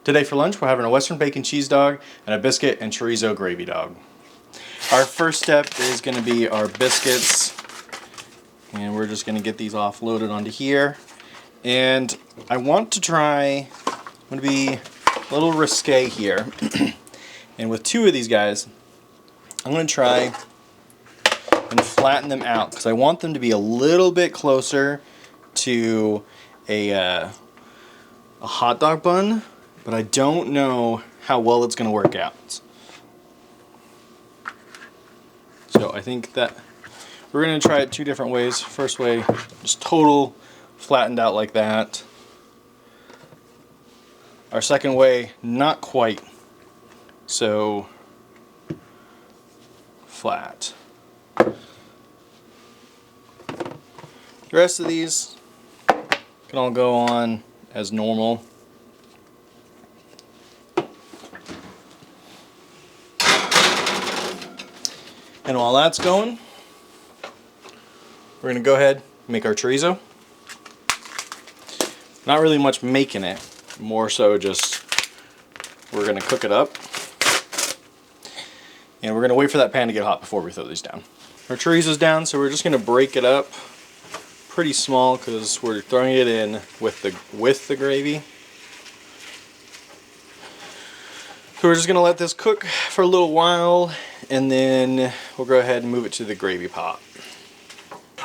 Today for lunch we're having a Western bacon cheese dog and a biscuit and chorizo gravy dog. Our first step is going to be our biscuits, and we're just going to get these offloaded onto here. And I want to try, I'm going to be a little risque here, and with two of these guys I'm going to try and flatten them out because I want them to be a little bit closer to a hot dog bun, but I don't know how well it's going to work out. So I think that we're going to try it two different ways. First way, just total flattened out like that. Our second way, not quite so flat. The rest of these can all go on as normal. And while that's going, we're going to go ahead and make our chorizo. Not really much making it, more so just we're going to cook it up. And we're going to wait for that pan to get hot before we throw these down. Our chorizo's down, so we're just going to break it up pretty small because we're throwing it in with the gravy. So we're just going to let this cook for a little while, and then we'll go ahead and move it to the gravy pot.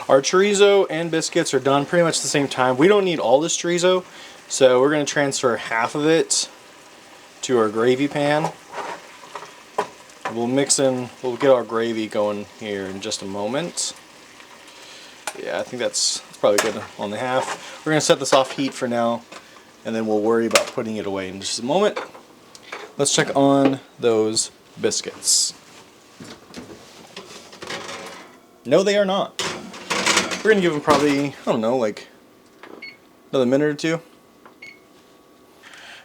Our chorizo and biscuits are done pretty much at the same time. We don't need all this chorizo, so we're going to transfer half of it to our gravy pan. We'll get our gravy going here in just a moment. Yeah, I think that's probably good on the half. We're going to set this off heat for now, and then we'll worry about putting it away in just a moment. Let's check on those biscuits. No, they are not. We're going to give them probably, I don't know, like another minute or two.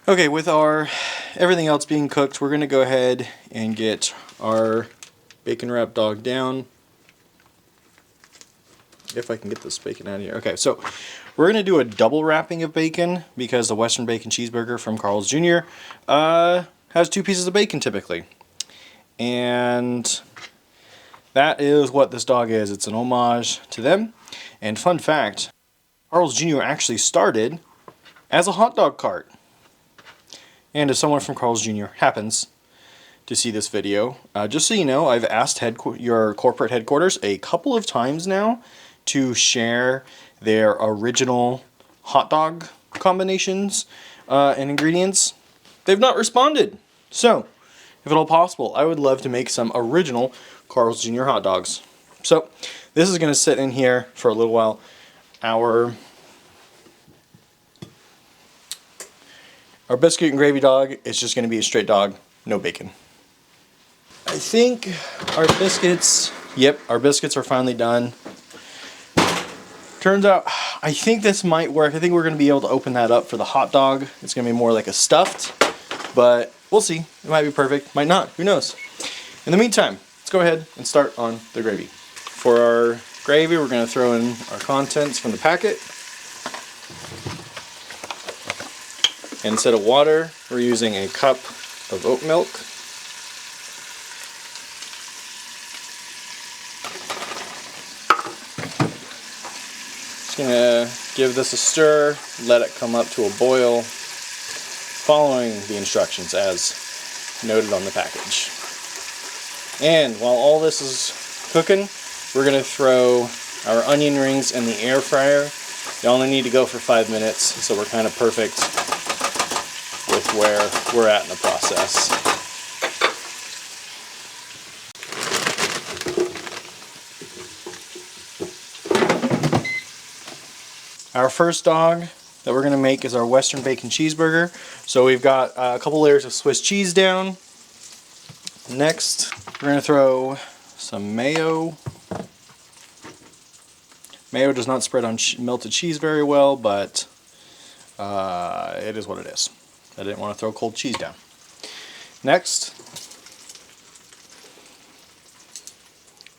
Okay, with everything else being cooked, we're going to go ahead and get our bacon wrap dog down. If I can get this bacon out of here. Okay, so we're going to do a double wrapping of bacon because the Western bacon cheeseburger from Carl's Jr. Has 2 pieces of bacon typically. And that is what this dog is. It's an homage to them. And fun fact, Carl's Jr. actually started as a hot dog cart. And if someone from Carl's Jr. happens to see this video, just so you know, I've asked your corporate headquarters a couple of times now to share their original hot dog combinations and ingredients. They've not responded. So, if at all possible, I would love to make some original Carl's Jr. hot dogs. So, this is going to sit in here for a little while. Our biscuit and gravy dog is just going to be a straight dog, no bacon. I think our biscuits, our biscuits are finally done. Turns out, I think this might work. I think we're going to be able to open that up for the hot dog. It's going to be more like a stuffed, but we'll see. It might be perfect, might not, who knows. In the meantime, let's go ahead and start on the gravy. For our gravy, we're going to throw in our contents from the packet. And instead of water, we're using a cup of oat milk. Just going to give this a stir, let it come up to a boil, following the instructions as noted on the package. And while all this is cooking, we're going to throw our onion rings in the air fryer. They only need to go for 5 minutes, so we're kind of perfect with where we're at in the process. Our first dog that we're going to make is our Western bacon cheeseburger. So we've got a couple layers of Swiss cheese down. Next, we're going to throw some mayo. Mayo does not spread on melted cheese very well, but it is what it is. I didn't want to throw cold cheese down. Next,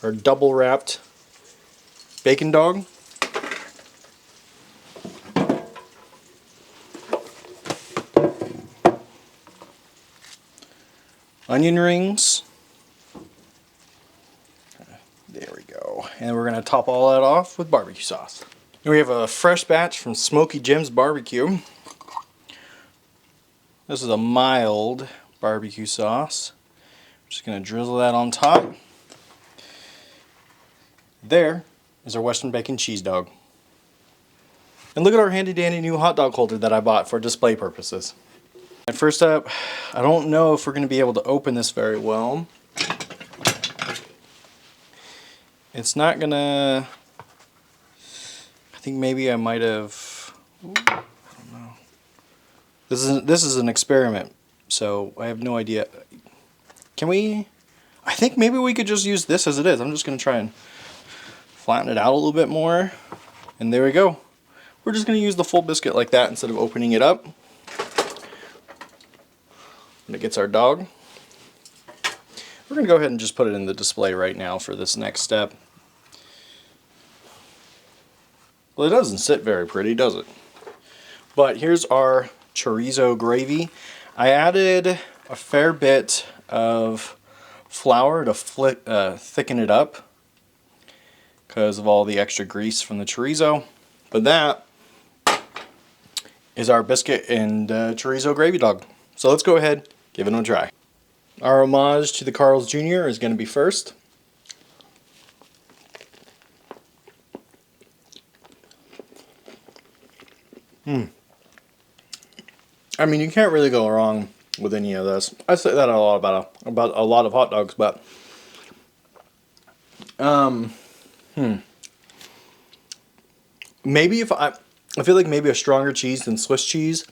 our double wrapped bacon dog. onion rings. There we go. And we're going to top all that off with barbecue sauce. And we have a fresh batch from Smoky Jim's Barbecue. This is a mild barbecue sauce. I'm just going to drizzle that on top. There is our Western bacon cheese dog. And look at our handy dandy new hot dog holder that I bought for display purposes. And first up, I don't know if we're going to be able to open this very well. It's not gonna, I think maybe I might have, I don't know. This is an experiment, so I have no idea. Can we, I think maybe we could just use this as it is. I'm just gonna try and flatten it out a little bit more. And there we go. We're just gonna use the full biscuit like that instead of opening it up. And it gets our dog. We're going to go ahead and just put it in the display right now for this next step. Well, it doesn't sit very pretty, does it? But here's our chorizo gravy. I added a fair bit of flour to thicken it up because of all the extra grease from the chorizo. But that is our biscuit and chorizo gravy dog. So let's go ahead, give it a try. Our homage to the Carl's Jr. is going to be first. I mean, you can't really go wrong with any of this. I say that a lot about a lot of hot dogs, but maybe if I feel like maybe a stronger cheese than Swiss cheese.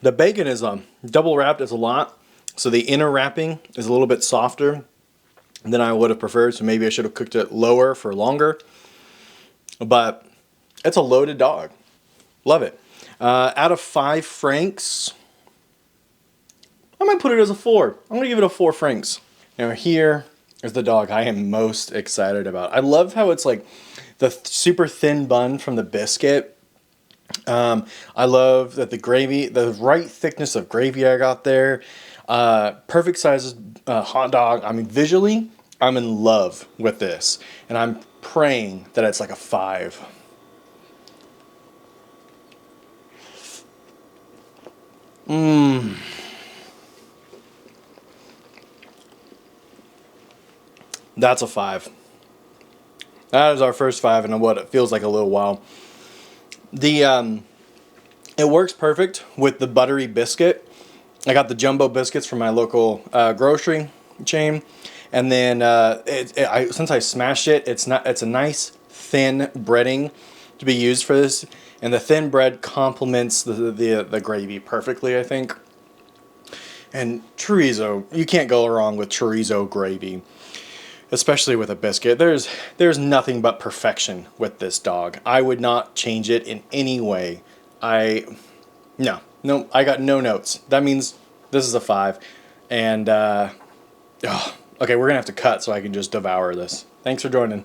The bacon is double wrapped is a lot, so the inner wrapping is a little bit softer than I would have preferred, so maybe I should have cooked it lower for longer. But it's a loaded dog. Love it. Out of 5 francs, I might put it as a 4. I'm going to give it a 4 francs. Now here is the dog I am most excited about. I love how it's like the super thin bun from the biscuit. I love that the gravy, the right thickness of gravy I got there. Perfect sizes hot dog. I mean, visually, I'm in love with this. And I'm praying that it's like a 5. That's a 5. That is our first 5 in what it feels like a little while. It works perfect with the buttery biscuit. I got the jumbo biscuits from my local grocery chain, and then since I smashed it, it's a nice thin breading to be used for this, and the thin bread complements the gravy perfectly, I think. And chorizo, you can't go wrong with chorizo gravy, especially with a biscuit. There's nothing but perfection with this dog. I would not change it in any way. No, I got no notes. That means this is a 5. And, okay, we're going to have to cut so I can just devour this. Thanks for joining.